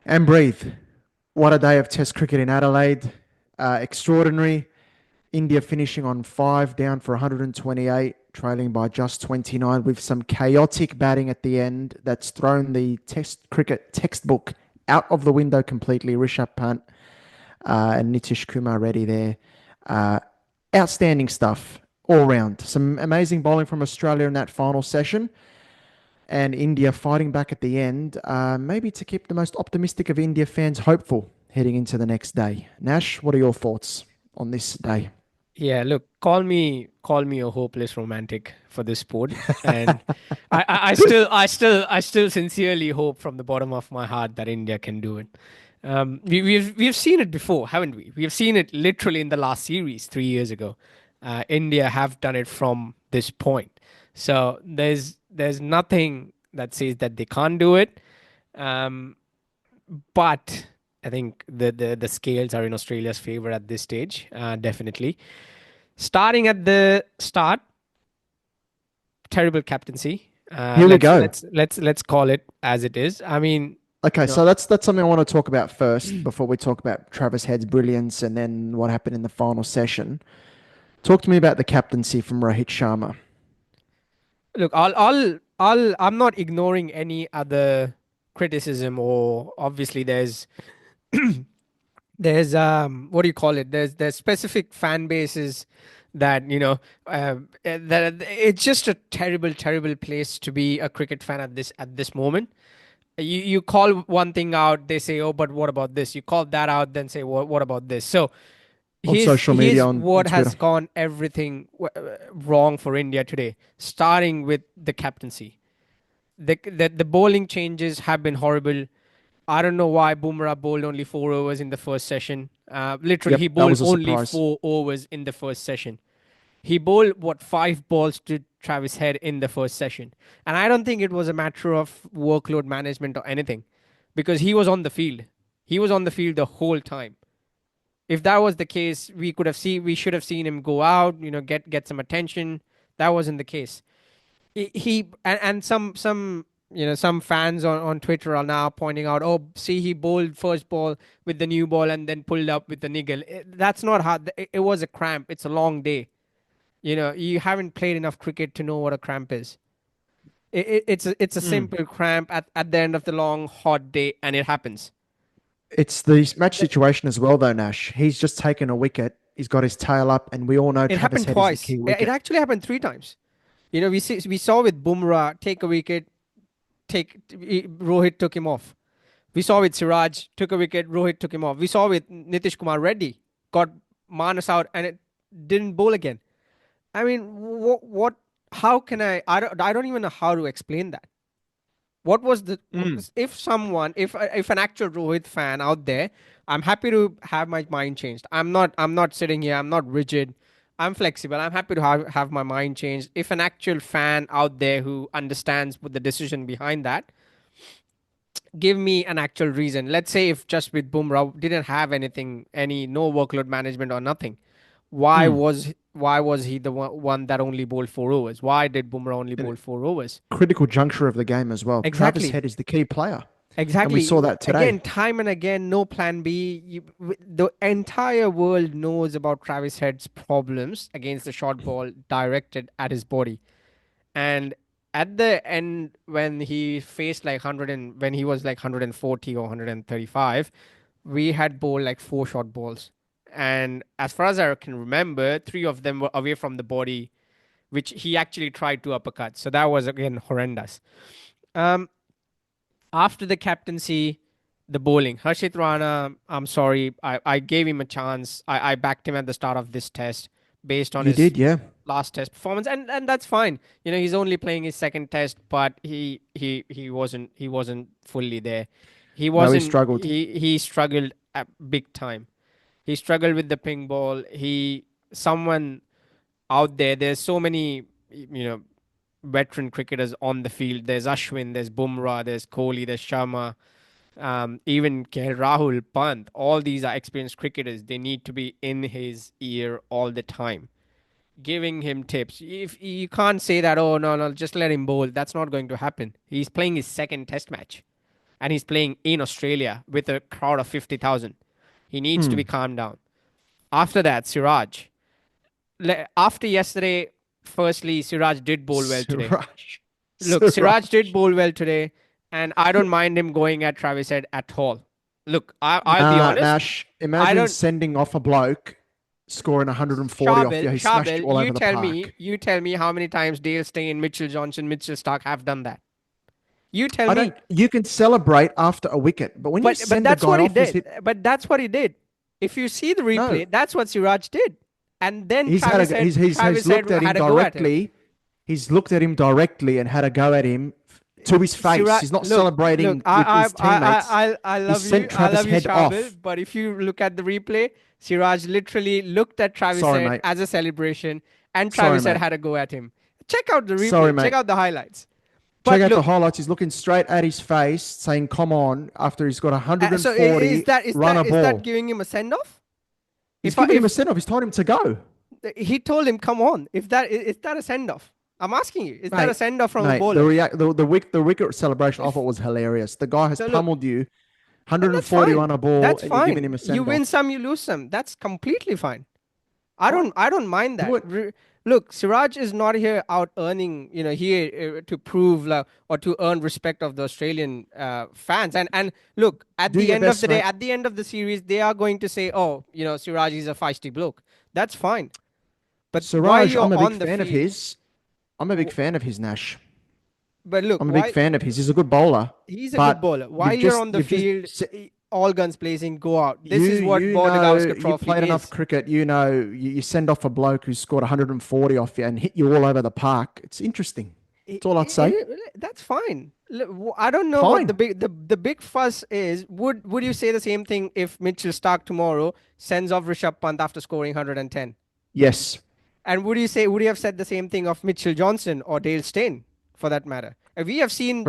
And breathe. What a day of Test cricket in Adelaide. Extraordinary. India finishing on five, down for 128, trailing by just 29, with some chaotic batting at the end that's thrown the Test cricket textbook out of the window completely. Rishabh Pant and Nitish Kumar Reddy there. Uh, Outstanding stuff all round. Some amazing bowling from Australia in that final session, and India fighting back at the end, maybe to keep the most optimistic of India fans hopeful heading into the next day. Nash, what are your thoughts on this day? Yeah, look, call me a hopeless romantic for this sport, and I still sincerely hope from the bottom of my heart that India can do it. We've seen it before, haven't we? We've seen it literally in the last series 3 years ago. India have done it from this point, so there's nothing that says that they can't do it. Um, but I think the scales are in Australia's favor at this stage, definitely. Starting at the start, terrible captaincy. Here we go. Let's call it as it is. I mean, Okay, you know, so that's something I want to talk about first before we talk about Travis Head's brilliance and then what happened in the final session. Talk to me about the captaincy from Rohit Sharma. look, I'm not ignoring any other criticism, or obviously there's what do you call it? There's specific fan bases that that it's just a terrible place to be a cricket fan at this moment. You call one thing out, they say, oh, but what about this? You call that out, then say, what about this? So On here's social media, here's on what Twitter. has gone everything wrong for India today, starting with the captaincy. The bowling changes have been horrible. I don't know why Bumrah bowled only 4 overs in the first session. Literally, he Yep, that bowled was a only surprise. 4 overs in the first session. He bowled what, 5 balls to Travis Head in the first session, and I don't think it was a matter of workload management or anything, because he was on the field. He was on the field the whole time. If that was the case, we should have seen him go out, get some attention. That wasn't the case. And some fans on Twitter are now pointing out, oh, see, he bowled first ball with the new ball and then pulled up with the niggle. That's not how it was. A cramp. It's a long day. You haven't played enough cricket to know what a cramp is. It's a Mm. simple cramp at the end of the long hot day, and it happens. It's the match situation as well, though, Nash. He's just taken a wicket. He's got his tail up, and we all know It Travis happened Head is the twice. key It wicket. actually happened 3 times. We saw with Bumrah take a wicket, take Rohit took him off. We saw with Siraj took a wicket, Rohit took him off. We saw with Nitish Kumar Reddy got Manas out and it didn't bowl again. I mean, what? How can I don't even know how to explain that. What was the Mm. if someone if an actual Rohit fan out there, I'm happy to have my mind changed. I'm not sitting here. I'm not rigid. I'm flexible. I'm happy to have my mind changed. If an actual fan out there who understands what the decision behind that, give me an actual reason. Let's say if just with Bumrah didn't have anything, no workload management or nothing, Mm. why was he the one that only bowled 4 overs? Why did Bumrah only And bowl 4 overs? critical juncture of the game as well. Travis Exactly. Head is the key player, and we Exactly. saw that Again, today. time and again, no plan B. The entire world knows about Travis Head's problems against the short ball directed at his body. And at the end, when he faced like 100 and when he was like 140 or 135, we had bowled like 4 short balls. And as far as I can remember, 3 of them were away from the body, which he actually tried to uppercut. So that was again horrendous. Um, After the captaincy, the bowling. Harshit Rana, I'm sorry, I gave him a chance. I backed him at the start of this test based on You his did, yeah. last test performance, and that's fine. He's only playing his second test, but he wasn't fully there. He No, he wasn't. struggled. He struggled at big time. He struggled with the ping ball. Someone out there. There's so many veteran cricketers on the field. There's Ashwin, there's Bumrah, there's Kohli, there's Sharma, even Rahul, Pant. All these are experienced cricketers. They need to be in his ear all the time, giving him tips. If you can't say that, oh no, just let him bowl. That's not going to happen. He's playing his second test match. and he's playing in Australia with a crowd of 50,000. He needs to be calmed down. After that, Siraj. After yesterday, firstly, Siraj did bowl well today. Look, Siraj did bowl well today, and I don't mind him going at Travis Head at all. Look, I'll be honest. Nash, imagine sending off a bloke, scoring 140 off you. He smashed you all over the park. You tell me how many times Dale Steyn, Mitchell Johnson, Mitchell Starc have done that. You tell me. You can celebrate after a wicket, but when you send a guy off, but that's what he did. If you see the replay, that's what Siraj did. And then he's looked at him directly. He's looked at him directly and had a go at him to his face. He's not celebrating with his teammates. I love you, Charbel, but if you look at the replay, Siraj literally looked at Travis Head as a celebration, and Travis Head had a go at him. Check out the replay. Check out the highlights. Check out the highlights. He's looking straight at his face, saying, "Come on!" After he's got 140, so is that giving him a send off? He's giving him a send off. He's told him to go. He told him, "Come on!" Is that a send off? I'm asking you. Is that a send off from a bowler? The wicket celebration I thought was hilarious. The guy has pummeled you, 140 on a ball. That's fine. You're giving him a send off. You win some, you lose some. That's completely fine. I don't mind that. Look, Siraj is not here out earning, here to prove or to earn respect of the Australian fans. And look, at the end of the day, at the end of the series, they are going to say, "Oh, Siraj is a feisty bloke." That's fine. But Siraj, I'm a big fan of his. I'm a big fan of his, Nash. But look, I'm a big fan of his. He's a good bowler. He's a good bowler. While you're on the field, all guns blazing, go out. This is what Border-Gavaskar Trophy is. You played enough cricket. You send off a bloke who scored 140 off you and hit you all over the park. It's interesting. That's all I'd say. That's fine. I don't know what the big fuss is. Would you say the same thing if Mitchell Starc tomorrow sends off Rishabh Pant after scoring 110? Yes. And would you have said the same thing of Mitchell Johnson or Dale Steyn, for that matter? We have seen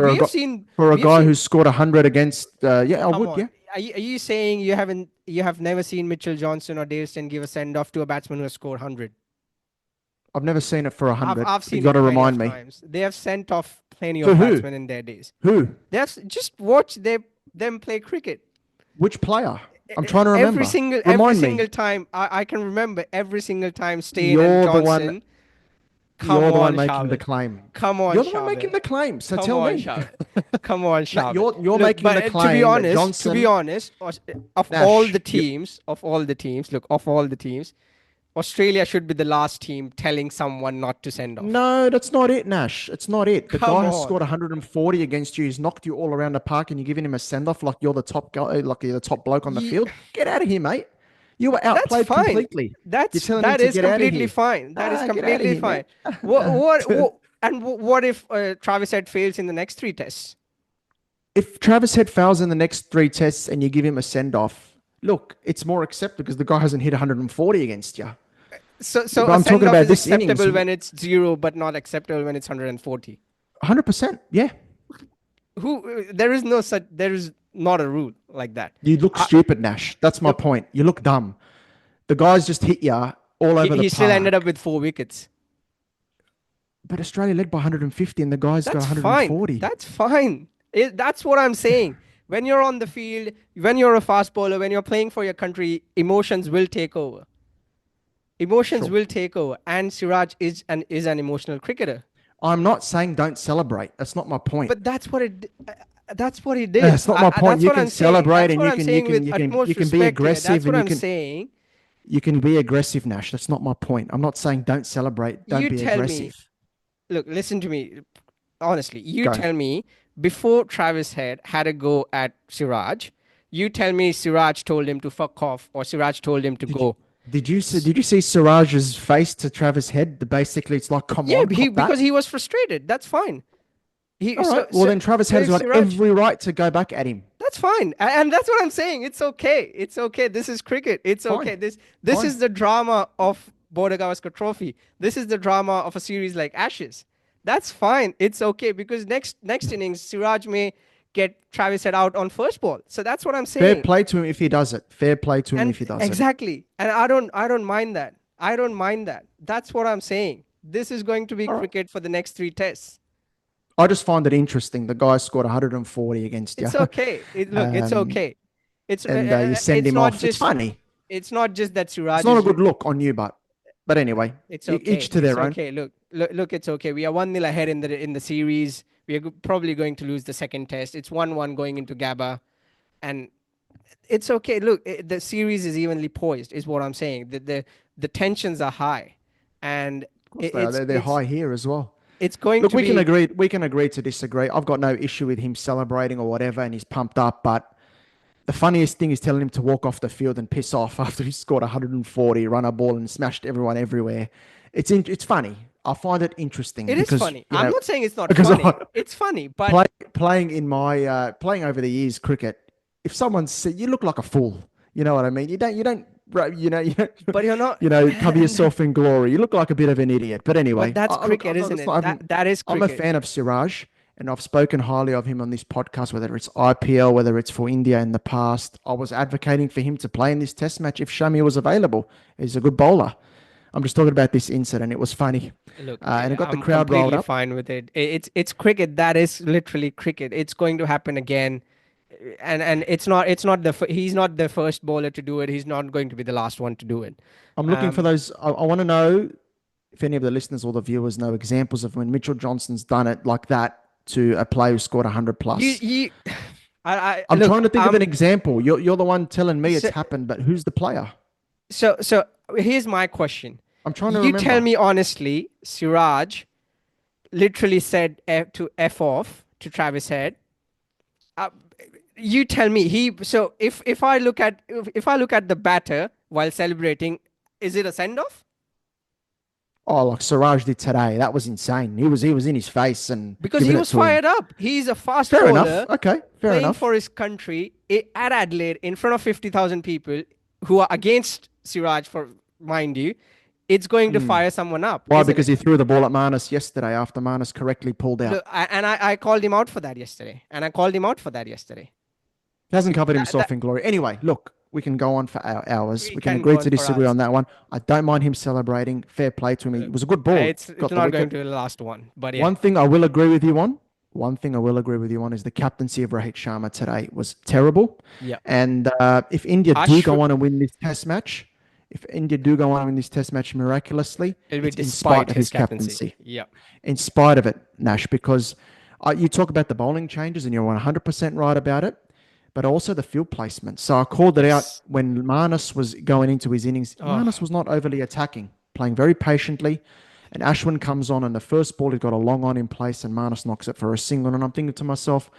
for a guy who scored 100 against. I would. Yeah. Are you saying you have never seen Mitchell Johnson or Dale Steyn give a send off to a batsman who has scored 100? I've never seen it for 100. I've seen. You got to remind me. Times. They have sent off plenty of batsmen in their days. Who? They have just watch them play cricket. Which player? I'm trying to remember. Every single time I can remember every single time Steyn and Johnson. You're the one making the claim. Come on, you're the one making the claim. So tell me. Come on, Charbel. You're making the claim. To be honest, of all the teams, Australia should be the last team telling someone not to send off. No, that's not it, Nash. It's not it. The guy has scored 140 against you. He's knocked you all around the park, and you're giving him a send off like you're the top guy, like you're the top bloke on the field. Get out of here, mate. You were outplayed completely. That is completely fine. That is completely fine. What if Travis Head fails in the next 3 tests? If Travis Head fails in the next 3 tests and you give him a send off, look, it's more acceptable because the guy hasn't hit 140 against you. So I'm talking about this acceptable when it's 0, but not acceptable when it's 140. 100%, yeah. There is not a rule like that. You look stupid, Nash. That's my point. You look dumb. The guy's just hit you all over the park. He still ended up with 4 wickets. But Australia led by 150 and the guy's got 140. That's fine. That's what I'm saying. When you're on the field, when you're a fast bowler, when you're playing for your country, emotions will take over. Will take over. And Siraj is an emotional cricketer. I'm not saying don't celebrate. That's not my point. But that's what he did. That's not my point. You can celebrate and you can be aggressive. That's what I'm saying. You can be aggressive, Nash. That's not my point. I'm not saying don't celebrate. Don't be aggressive. Look, listen to me. Honestly, tell me before Travis Head had a go at Siraj, you tell me Siraj told him to fuck off or Siraj told him to go. Did you see Siraj's face to Travis Head? Basically, it's like, come on. Yeah, because he was frustrated. That's fine. Then Travis Head has got every right to go back at him. That's fine. And that's what I'm saying. It's okay. It's okay. This is cricket. It's fine. Okay. This is the drama of Border-Gavaskar Trophy. This is the drama of a series like Ashes. That's fine. It's okay because next innings, Siraj may get Travis Head out on first ball. So that's what I'm saying. Fair play to him if he does it. Exactly. And I don't mind that. That's what I'm saying. This is going to be cricket for the next 3 tests. I just find it interesting. The guy scored 140 against you, It's okay. Look, it's um, okay. It's and you send it's him not off. It's just funny. that It's Siraj not a is. good look on you, but anyway, It's each okay. to It's their own. okay. Look. It's okay. We are 1-0 ahead in the series. We are probably going to lose the second test. It's 1-1 going into Gabba, and it's okay. Look, the series is evenly poised. Is what I'm saying. The tensions are high, and Of course they are. They're high here as well. it's going Look, to be. we can agree to disagree. I've got no issue with him celebrating or whatever, and he's pumped up. But the funniest thing is telling him to walk off the field and piss off after he scored 140, run a ball, and smashed everyone everywhere. It's funny. I find it interesting It is because funny. I'm not saying it's not because funny. I, It's funny, but playing in my playing over the years cricket, if someone said you look like a fool, you know what I mean. You don't you're not. cover yourself in glory. You look like a bit of an idiot. But But anyway, that's look, cricket, isn't that's not it? even. That is I'm a cricket. fan of Siraj, and I've spoken highly of him on this podcast, whether it's IPL, whether it's for India in the past. I was advocating for him to play in this Test match if Shami was available. He's a good bowler. I'm just talking about this incident. It was funny, Look, and it got the I'm crowd rolled completely up. fine with it. It's cricket. That is literally cricket. It's going to happen again, and it's not he's not the first bowler to do it. He's not going to be the last one to do it. I'm looking for Um, those. I want to know if any of the listeners or the viewers know examples of when Mitchell Johnson's done it like that to a player who scored 100 you plus. you, I I'm look. trying to think of an example. You're the one telling me it's So happened, but who's the player? so here's my question. I'm trying to You tell remember. me honestly, Siraj literally said to f off to Travis Head. Uh, you tell me if I look at if I look at the batter while celebrating, is it a send off? Oh, like Siraj did today. That was insane. He was in his face and Because giving he it was to him. fired up. He's a fast Fair enough. bowler Okay, fair playing enough. for his country at Adelaide in front of 50,000 people who are against Siraj, for mind you. It's going to Hmm. fire someone up, Why? isn't Because it? he threw the ball at Marnus yesterday after Marnus correctly pulled out. Look, I called him out for that yesterday, and I called him out for that yesterday. He hasn't covered That himself in glory. Anyway, look, we can go on for hours. we We can can go agree on to for disagree hours. on that one. I don't mind him celebrating. Fair play to him. It Look, was a good ball. it's Got the not going to wicket. be the last one, but yeah, One thing I will agree with you on. One thing I will agree with you on is the captaincy of Rohit Sharma today was terrible. yeah. And if India do Ashwin, go on and win this Test match, if India do go on and win this Test match miraculously, it'll be it's in spite despite of his his captaincy. captaincy. Yeah. In spite of it, Nash, because you talk about the bowling changes and you're 100% right about it, but also the field placement. So I called it out Yes. when Marnus was going into his innings. Oh, Marnus was not overly attacking, playing very patiently. And Ashwin comes on, and the first ball, he's got a long on in place, and Marnus knocks it for a single. And I'm thinking to myself,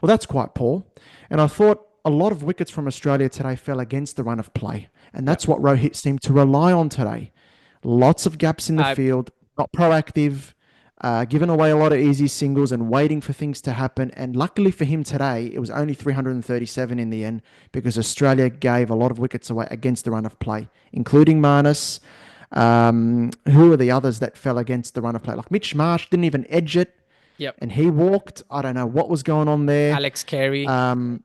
well, that's quite poor. And I thought a lot of wickets from Australia today fell against the run of play. And yeah. that's what Rohit seemed to rely on today. Lots of gaps in the I field, not proactive, giving away a lot of easy singles and waiting for things to happen. And luckily for him today, it was only 337 in the end because Australia gave a lot of wickets away against the run of play, including Marnus. Who are the others that fell against the run of play? Like Mitch Marsh didn't even edge it Yep. and he walked. I don't know what was going on there. Alex Carey. Um,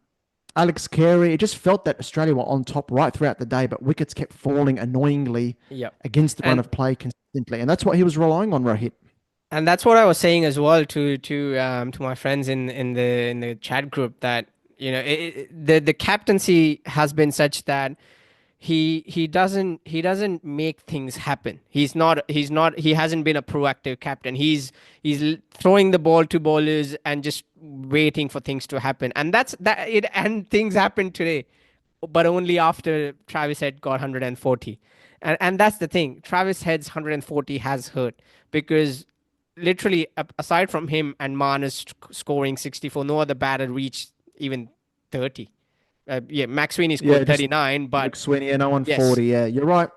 Alex Carey, it just felt that Australia were on top right throughout the day, but wickets kept falling annoyingly Yep. against the run And of play consistently. And that's what he was relying on, Rohit. that's what I was saying as well to my friends in the chat group that the captaincy has been such that he doesn't make things happen. He hasn't been a proactive captain. He's throwing the ball to bowlers and just waiting for things to happen. And that's that it and things happened today, but only after Travis Head got 140. And that's the thing. Travis Head's 140 has hurt because literally aside from him and Marnus scoring 64, no other batter reached even 30. Yeah, Max Sweeney Yeah, scored just 39, but McSweeney and Owen yes. 40. Yeah, you're right.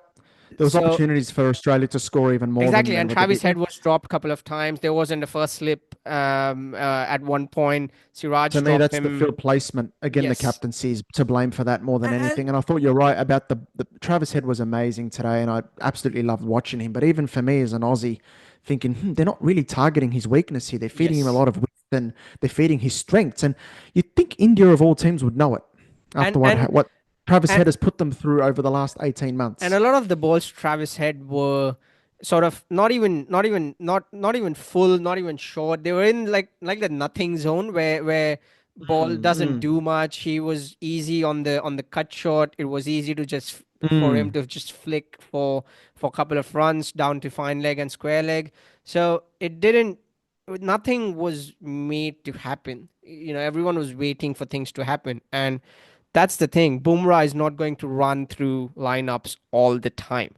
There was So opportunities for Australia to score even more exactly, than and what they Travis did. Head was dropped a couple of times. There wasn't a first slip at one point. Siraj To me, dropped that's the him. field placement. Again, the Yes. captaincy is to blame for that more than And anything. And I thought you're right about the Travis Head was amazing today, and I absolutely loved watching him. But even for me as an Aussie, thinking they're not really targeting his weakness here. They're feeding him a yes. lot of width and they're feeding his strengths. And you'd think India of all teams would know it And after and what Travis and Head has put them through over the last 18 and a months. lot of the balls Travis Head were sort of not even full, not even short. They were in like the nothing zone where ball Mm, doesn't mm, do much. He was easy on the cut shot. It was easy to just for him mm. to just flick for a couple of runs down to fine leg and square leg. So it didn't. Nothing was made to happen. Everyone was waiting for things to happen, and that's the thing. Bumrah is not going to run through lineups all the time.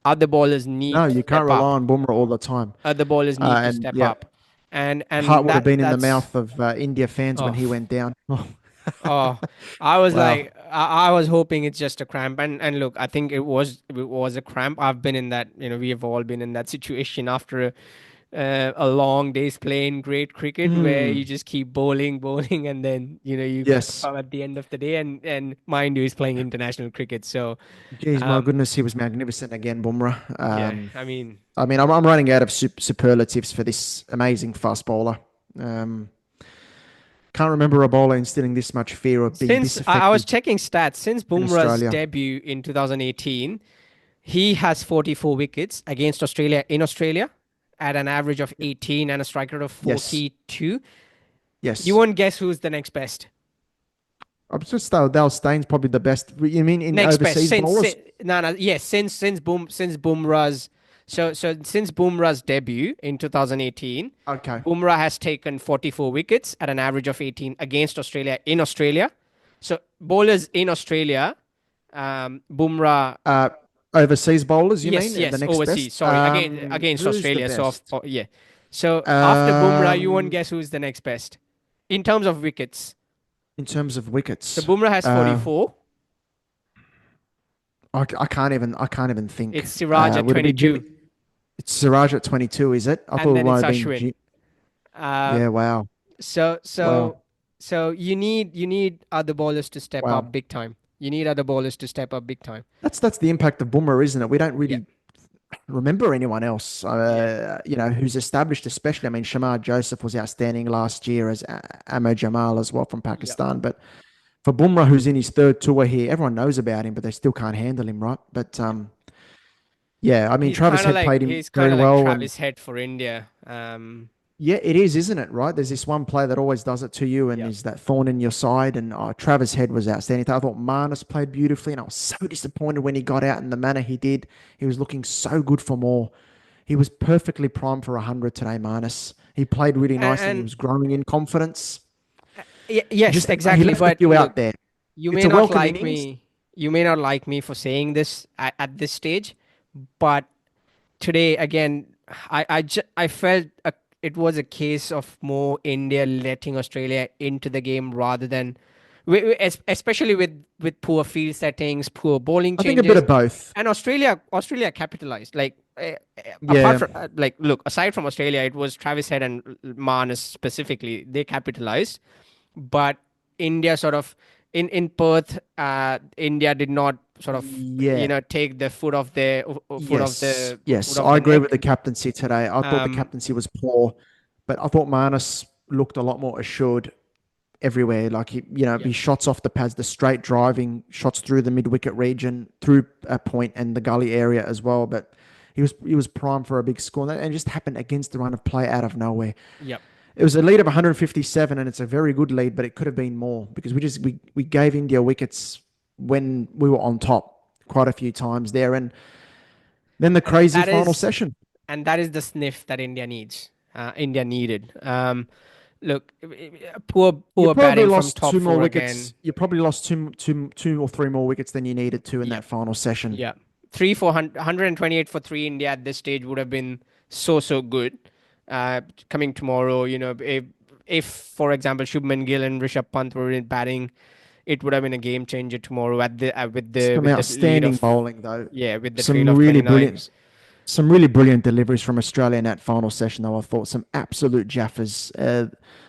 Other ballers need No, to you can't step rely up. on Bumrah all the time. Other ballers need to And step yeah, up, and heart would have that been in the that's mouth of India fans when oh he went down. Oh, oh. I was wow. like, I was hoping it's just a cramp, and look, I think it was a cramp. I've been in that. We have all been in that situation after a long day's playing great cricket where you Mm, just keep bowling, bowling, and then you yes. come at the end of the day, and mind you, he's playing international cricket, so Geez, my um, goodness, he was magnificent again, Bumrah. yeah, I mean. I'm running out of superlatives for this amazing fast bowler. Um, can't remember a bowler instilling this much fear of being Since this I was effective checking stats, since in Bumrah's Australia. debut in 2018, he has 44 wickets against Australia in Australia at an average of 18 and a strike rate of Yes, 42. You yes. won't guess who's the next best. I'm just Dale Stein's probably the best. You mean in Next best overseas since bowlers? no no yes since Bumrah's since Bumrah's debut in 2018, Okay. Bumrah has taken 44 wickets at an average of 18 against Australia in Australia. So bowlers in Australia, Bumrah. Uh, overseas bowlers, you Yes, mean the yes, next overseas. best? Sorry, against Who's the Australia. So, best? yeah. So after Bumrah, you won't Um, guess who's the next best in terms of wickets. in terms of So wickets, Bumrah has 44. I can't even think. It's Siraj at Would it be 22, Jimmy? It's Siraj at 22, is it? I and thought it then might it's have been. Ashwin. Uh, Yeah. Wow. so Wow. so so you need other bowlers to step Wow. up big time. You need other bowlers to step up big time. That's the impact of Boomer, isn't it? We don't Yeah, really remember anyone else, yeah, who's established. Especially, I mean, Shamar Joseph was outstanding last year as Amo Jamal as well from yeah. Pakistan. But for Bumrah, who's in his third tour here, everyone knows about him, but they still can't handle him, right? But yeah, I mean, Travis Head played him He's kind very of like well, and Travis Head for India. yeah, it is, isn't it? Right? There's this one player that always does it to you, and Yeah. is that thorn in your side. And Travis Head was outstanding. I thought Marnus played beautifully, and I was so disappointed when he got out in the manner he did. He was looking so good for more. He was perfectly primed for 100 today, Marnus. He played really nicely. He And was growing in confidence. yes, Just he exactly. left a But few look, out there. you It's may a not welcome like innings. me. You may not like me for saying this at this stage, but today again, I felt it was a case of more India letting Australia into the game rather than, especially with poor field settings, poor bowling I think a bit changes, of both. and Australia capitalized. Like apart Yeah, from like look aside from Australia, it was Travis Head and Marnus specifically. They capitalized, but India sort of in Perth, India did not sort of yeah. take the foot off the Yes, foot yes, off I the agree with neck. the captaincy today. I thought the Um, captaincy was poor, but I thought Marnus looked a lot more assured everywhere. Like yeah, his shots off the pads, the straight driving shots through the mid wicket region, through a point and the gully area as well. But he was primed for a big score, and it just happened against the run of play out of nowhere. yep. It was a lead of 157, and it's a very good lead, but it could have been more because we gave India wickets when we were on top quite a few times there, and then the And crazy final session. that is the sniff that India needs. India needed. Look, You poor probably batting from lost top two more four wickets. again. You probably lost two or three more wickets than you needed to in Yep, that final session. yeah. 128 for three India at this stage would have been so good. Coming tomorrow, if for example Shubman Gill and Rishabh Pant were in batting, it would have been a game changer tomorrow at the Some with the lead outstanding of bowling though. with the trail Some of really 29. brilliant, some really brilliant deliveries from Australia in that final session. Though I thought some absolute jaffers.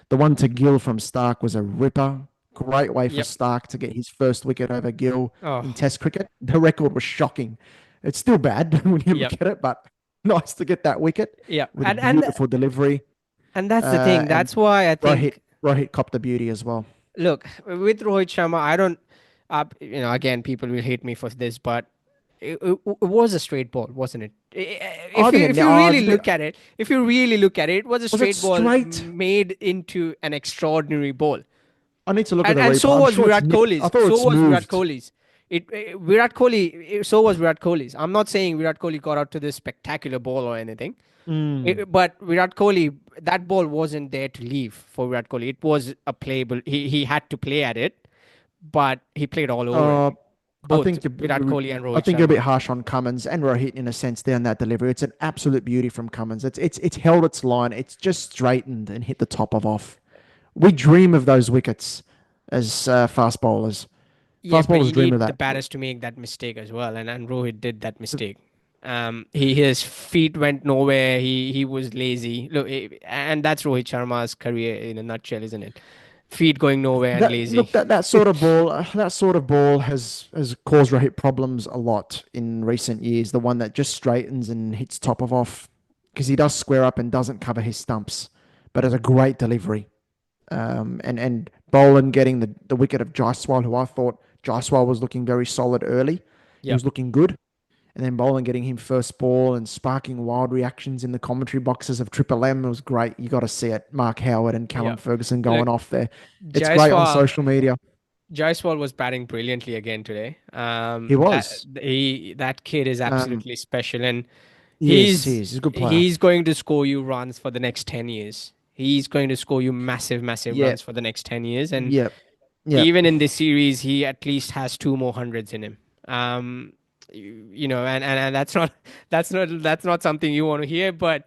The one to Gill from Starc was a ripper. Great way for Yep. Starc to get his first wicket over Gill in Oh, Test cricket. The record was shocking. It's still bad when you yep. look at it, but nice to get that wicket Yeah, with a beautiful delivery. and that's the thing. And That's why I Rohit think, Rohit copped the beauty as well. look, with Rohit Sharma, I don't. Again, people will hate me for this, but It was a straight ball, wasn't it? I think If it, you it's really a bit. look at it, if you really look at it, it was a Was it straight ball straight? made into an extraordinary ball. I need to look at the And replay. so I'm was sure it's Virat nipped. I Kohli's. thought So it's was Virat moved. Kohli's. Virat Kohli. So was Virat Kohli's. I'm not saying Virat Kohli got out to this spectacular ball or anything. Mm. But Virat Kohli, that ball wasn't there to leave for Virat Kohli. It was a playable. He had to play at it, but he played all over it. Uh, I Both think Virat Kohli and I Rohit think you're a bit Sharma. harsh on Cummins and Rohit in a sense there on that delivery. It's an absolute beauty from Cummins. It's held its line. It's just straightened and hit the top of off. We dream of those wickets as fast bowlers. Yes, Fast but bowlers you dream of need the that. batters to make that mistake as well, and Rohit did that mistake. His feet went nowhere. He was lazy. Look, and that's Rohit Sharma's career in a nutshell, isn't it? Feet going nowhere and That lazy. look that sort of ball has caused Rohit problems a lot in recent years. The one that just straightens and hits top of off because he does square up and doesn't cover his stumps, but has a great delivery. And Boland getting the wicket of Jaiswal, who I thought Jaiswal was looking very solid early. He Yep. was looking good. And then Boland getting him first ball and sparking wild reactions in the commentary boxes of Triple M was great. You got to see it. Mark Howard and Callum Yep. Ferguson Look, going off there. It's great on Jaiswal. social media. Jaiswal was batting brilliantly again today. He was. That kid is Um, absolutely special, and yes, he is. He's a good player. he's going to score you runs for the next 10 years. He's going to score you massive Yeah. runs for the next 10 years, and Yep. Yep. even in this series, he at least has two more hundreds in him. And that's not that's not something you want to hear, but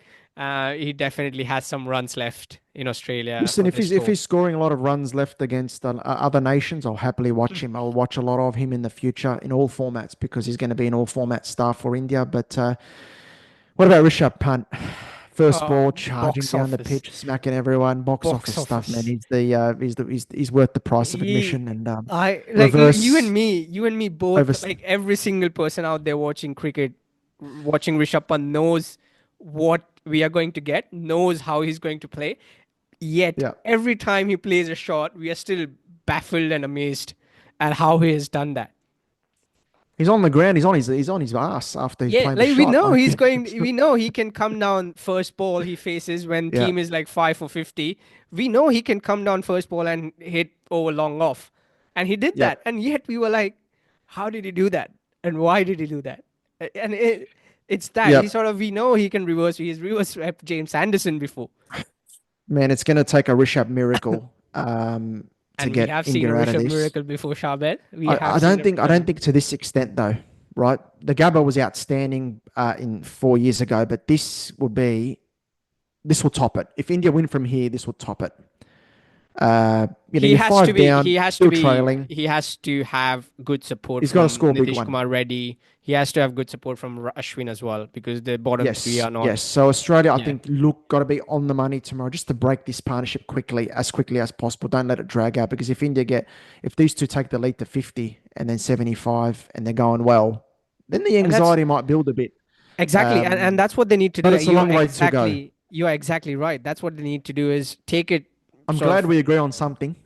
he definitely has some runs left in Australia Listen, on this if tour. he's scoring a lot of runs left against other nations, I'll happily watch him. I'll watch a lot of him in the future in all formats because he's going to be an all format star for India. But what about Rishabh Pant? First ball, charging Box down the office, pitch, smacking everyone. Box office box stuff, man. office. He's worth the price of He, admission. And I like reverse you and me both. over. Like every single person out there watching cricket, watching Rishabh Pant knows what we are going to get, knows how he's going to play. Yet Yeah, every time he plays a shot, we are still baffled and amazed at how he has done that. he's on the ground. He's on his ass after he's Yeah, playing the like we shot. know Like, he's going. We know he can come down first ball he faces when yeah, team is like 5 for 50. We know he can come down first ball and hit over long off, and he did yeah, that. And yet we were like, how did he do that? And why did he do that? And it's that yeah. he sort of we know he can reverse. He's reverse swept James Anderson before, Man, it's going to take a Rishabh miracle to and we get have seen a India out of Rishabh this. miracle before Charbel. We have seen don't a think I Rishabh. don't think to this extent though, right? The Gabba was outstanding in 4 years ago, but this will top it. If India win from here, this will top it. He You're has to five be down, still trailing. he has to have good support He's got to from score a big Nitish one. Kumar Reddy. He has to have good support from Ashwin as well because the bottom three Yes, are not. yes. So Australia, I Yeah. think, got to be on the money tomorrow just to break this partnership quickly as possible. Don't let it drag out because if these two take the lead to 50 and then 75 and they're going well, then the And that's anxiety might build a bit. exactly and that's what they need to But do. it's a long way to go. You are exactly right. That's what they need to do is take it I'm sort glad of we agree on something.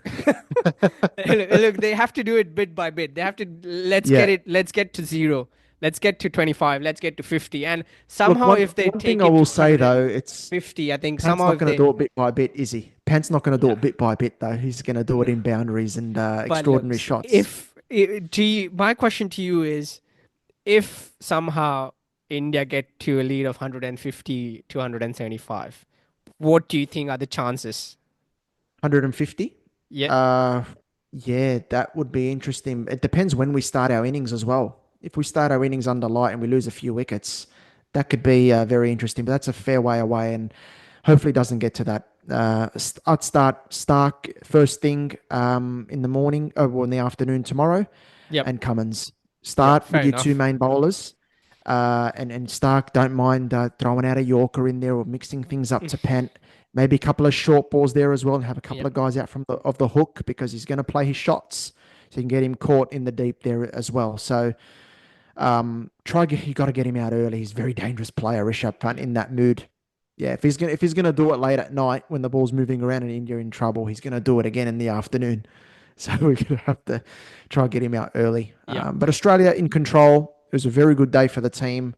look, they have to do it bit by bit. They have to Yeah. let's get to 0. Let's get to 25. Let's get to 50. And Look, somehow one if they one thing take I it to will say though, it's 150, I think Pant's somehow not if going to they do it bit by bit, is he? Pant's not going to do no. it bit by bit though. He's going to do it in boundaries and But look, extraordinary shots. if my question to you is, if somehow India get to a lead of 150 to 175, what do you think are the chances? 150. Yeah, Uh, yeah, that would be interesting. It depends when we start our innings as well. If we start our innings under light and we lose a few wickets, that could be very interesting. But that's a fair way away, and hopefully doesn't get to that. I'd start Stark first thing in the morning, or in the afternoon tomorrow, yep, and Cummins. yep. Start with Fair your two enough. main bowlers. And Stark, don't mind throwing out a Yorker in there or mixing things up to Pant. Maybe a couple of short balls there as well, and have a couple Yep. of guys out from the hook because he's going to play his shots, so you can get him caught in the deep there as well. So you got to get him out early. He's a very dangerous player, Rishabh Pant, in that mood. Yeah, if he's gonna do it late at night when the ball's moving around and India in trouble, he's gonna do it again in the afternoon. So we're gonna have to try and get him out early. Yep. But Australia in control. It was a very good day for the team.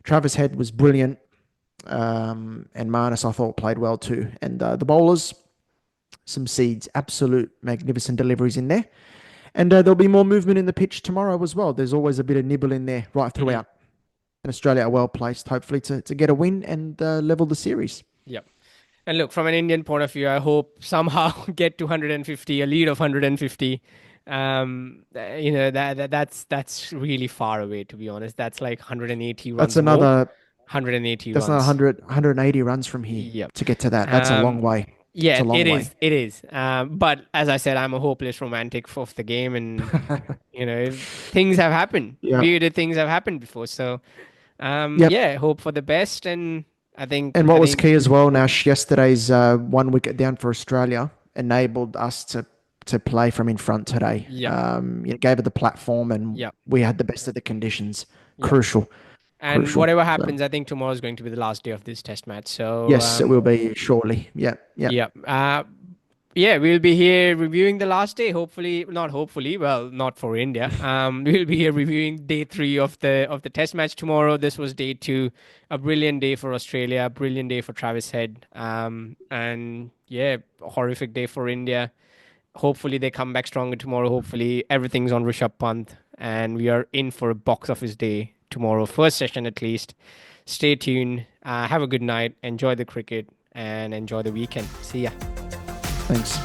Travis Head was brilliant. And Marnus, I thought, played well too. And the bowlers, some seeds, absolute magnificent deliveries in there. And there'll be more movement in the pitch tomorrow as well. There's always a bit of nibble in there right Mhm. throughout. And Australia are well placed, hopefully, to get a win and level the series. Yep. And look, from an Indian point of view, I hope somehow get to 150, a lead of 150. That's really far away, to be honest. That's like 180 That's runs more. another, 180 that's another runs. 180 runs from here Yep. to get to that. That's a long Um, way. It's yeah, a long it way. is. It is. But as I said, I'm a hopeless romantic of the game, and things have happened. Yeah. Weird things have happened before. So, Yep. yeah, hope for the best, and I think And I what was think key as well, Nash, yesterday's 1 wicket down for Australia enabled us to play from in front today. yeah, It gave it the platform, and yeah, we had the best of the conditions. yeah. Crucial, And crucial. whatever So happens, I think tomorrow is going to be the last day of this test match. So, yes, it will be shortly. Yeah, yeah. yeah. Yeah, we'll be here reviewing the last day. Hopefully, not hopefully. Well, not for India. We'll be here reviewing day 3 of the Test match tomorrow. This was day 2. A brilliant day for Australia. A brilliant day for Travis Head. And yeah, a horrific day for India. Hopefully, they come back stronger tomorrow. Hopefully, everything's on Rishabh Pant, and we are in for a box office day tomorrow. First session at least. Stay tuned. Have a good night. Enjoy the cricket and enjoy the weekend. See ya. Thanks.